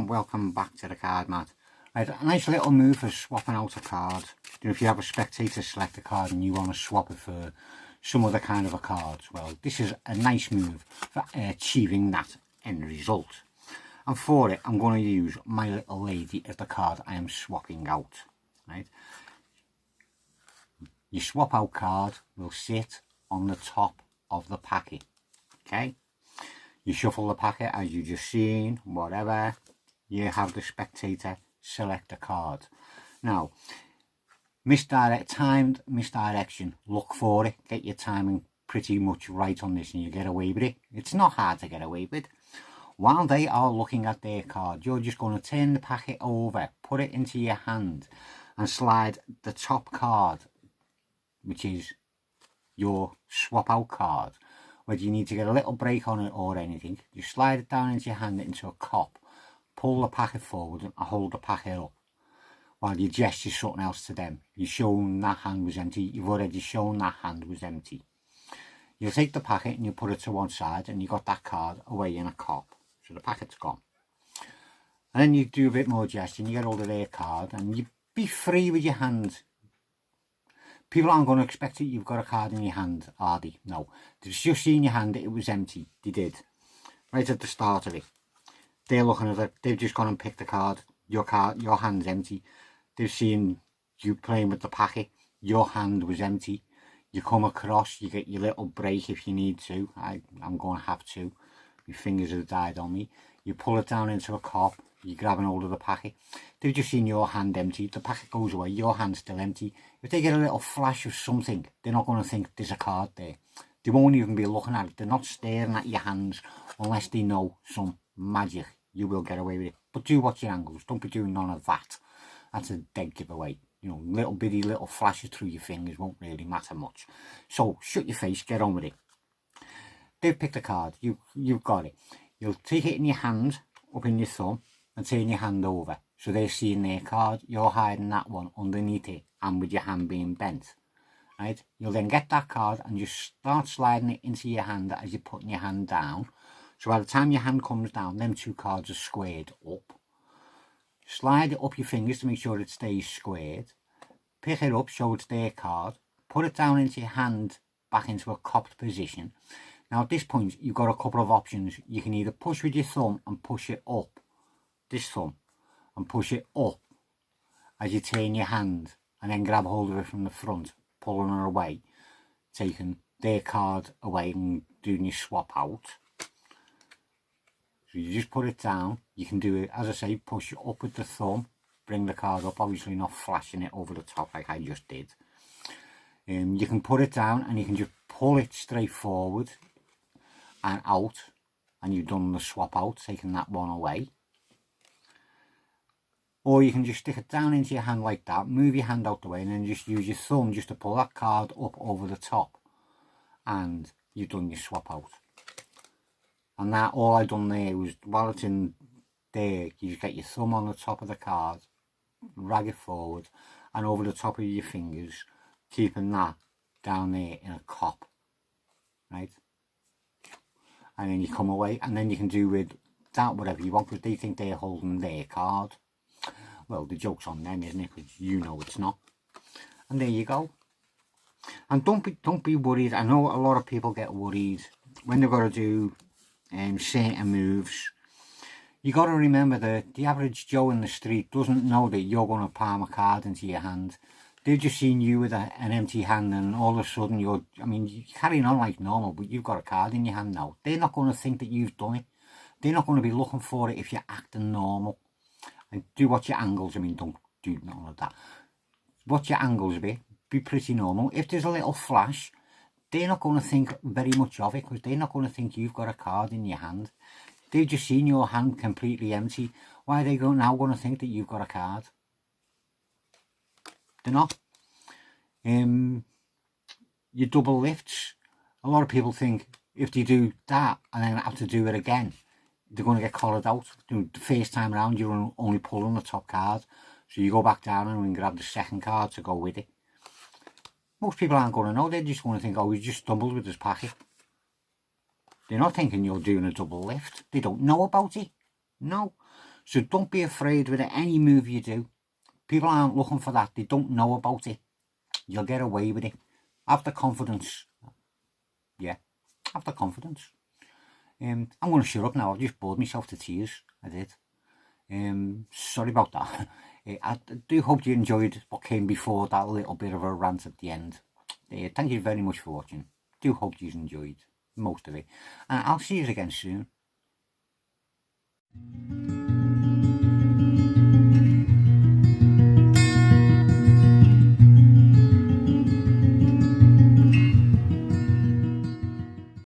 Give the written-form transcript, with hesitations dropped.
welcome back to the card mat. Right, a nice little move for swapping out a card. If you have a spectator select a card and you want to swap it for some other kind of a card, well, this is a nice move for achieving that end result. And for it, I'm going to use My Little Lady as the card I am swapping out. Right, your swap out card will sit on the top of the packet. Okay, you shuffle the packet as you just seen, whatever. You have the spectator select a card. Now, timed misdirection, look for it, get your timing pretty much right on this and you get away with it. It's not hard to get away with. While they are looking at their card, you're just going to turn the packet over, put it into your hand and slide the top card, which is your swap out card. Whether you need to get a little break on it or anything, you slide it down into your hand into a cup, pull the packet forward and hold the packet up while you gesture something else to them. You've shown that hand was empty. You've already shown that hand was empty. You take the packet and you put it to one side and you got that card away in a cup. So the packet's gone. And then you do a bit more gesturing, you get hold of their card and you be free with your hand. People aren't going to expect that you've got a card in your hand, are they? No. They've just seen your hand, it was empty. They did. Right at the start of it. They're looking at it, they've just gone and picked the card, your hand's empty. They've seen you playing with the packet, your hand was empty. You come across, you get your little break if you need to. I'm going to have to. My fingers have died on me. You pull it down into a cup, you're grabbing hold of the packet. They've just seen your hand empty, the packet goes away, your hand's still empty. If they get a little flash of something, they're not going to think there's a card there. They won't even be looking at it. They're not staring at your hands unless they know some magic. You will get away with it. But do watch your angles. Don't be doing none of that. That's a dead giveaway. You know, little flashes through your fingers won't really matter much. So shut your face, get on with it. They've picked a card. You've got it. You'll take it in your hand, up in your thumb, and turn your hand over. So they're seeing their card. You're hiding that one underneath it and with your hand being bent. Right? You'll then get that card and just start sliding it into your hand as you're putting your hand down. So by the time your hand comes down, them two cards are squared up. Slide it up your fingers to make sure it stays squared. Pick it up, show it's their card. Put it down into your hand, back into a cupped position. Now at this point, you've got a couple of options. You can either push with your thumb and push it up, this thumb, and push it up as you turn your hand, and then grab hold of it from the front, pulling it away, taking their card away and doing your swap out. So you just put it down. You can do it, as I say, push it up with the thumb, bring the card up, obviously not flashing it over the top like I just did. You can put it down and you can just pull it straight forward and out, and you've done the swap out, taking that one away. Or you can just stick it down into your hand like that, move your hand out the way, and then just use your thumb just to pull that card up over the top, and you've done your swap out. And that, all I done there was, while it's in there, you just get your thumb on the top of the card, drag it forward and over the top of your fingers, keeping that down there in a cup, right? And then you come away, and then you can do with that whatever you want, because they think they're holding their card. Well, the joke's on them, isn't it? Because you know it's not. And there you go. And don't be worried. I know a lot of people get worried when they've got to do certain moves. You got to remember that the average Joe in the street doesn't know that you're going to palm a card into your hand. They've just seen you with an empty hand, and all of a sudden you're carrying on like normal, but you've got a card in your hand now. They're not going to think that you've done it. They're not going to be looking for it if you're acting normal. And do watch your angles. I mean, don't do none of that. Watch your angles a bit. Be pretty normal. If there's a little flash, they're not going to think very much of it, because they're not going to think you've got a card in your hand. They've just seen your hand completely empty. Why are they now going to think that you've got a card? They're not. Your double lifts. A lot of people think if they do that and then have to do it again, they're going to get collared out. The first time around, you're only pulling the top card. So you go back down and grab the second card to go with it. Most people aren't going to know. They're just going to think, oh, he just stumbled with his packet. They're not thinking you're doing a double lift. They don't know about it. No. So don't be afraid with any move you do. People aren't looking for that. They don't know about it. You'll get away with it. Have the confidence. Yeah, have the confidence. I'm going to shut up now. I've just bored myself to tears. I did. Sorry about that. I do hope you enjoyed what came before that little bit of a rant at the end. Thank you very much for watching. Do hope you enjoyed most of it. And I'll see you again soon.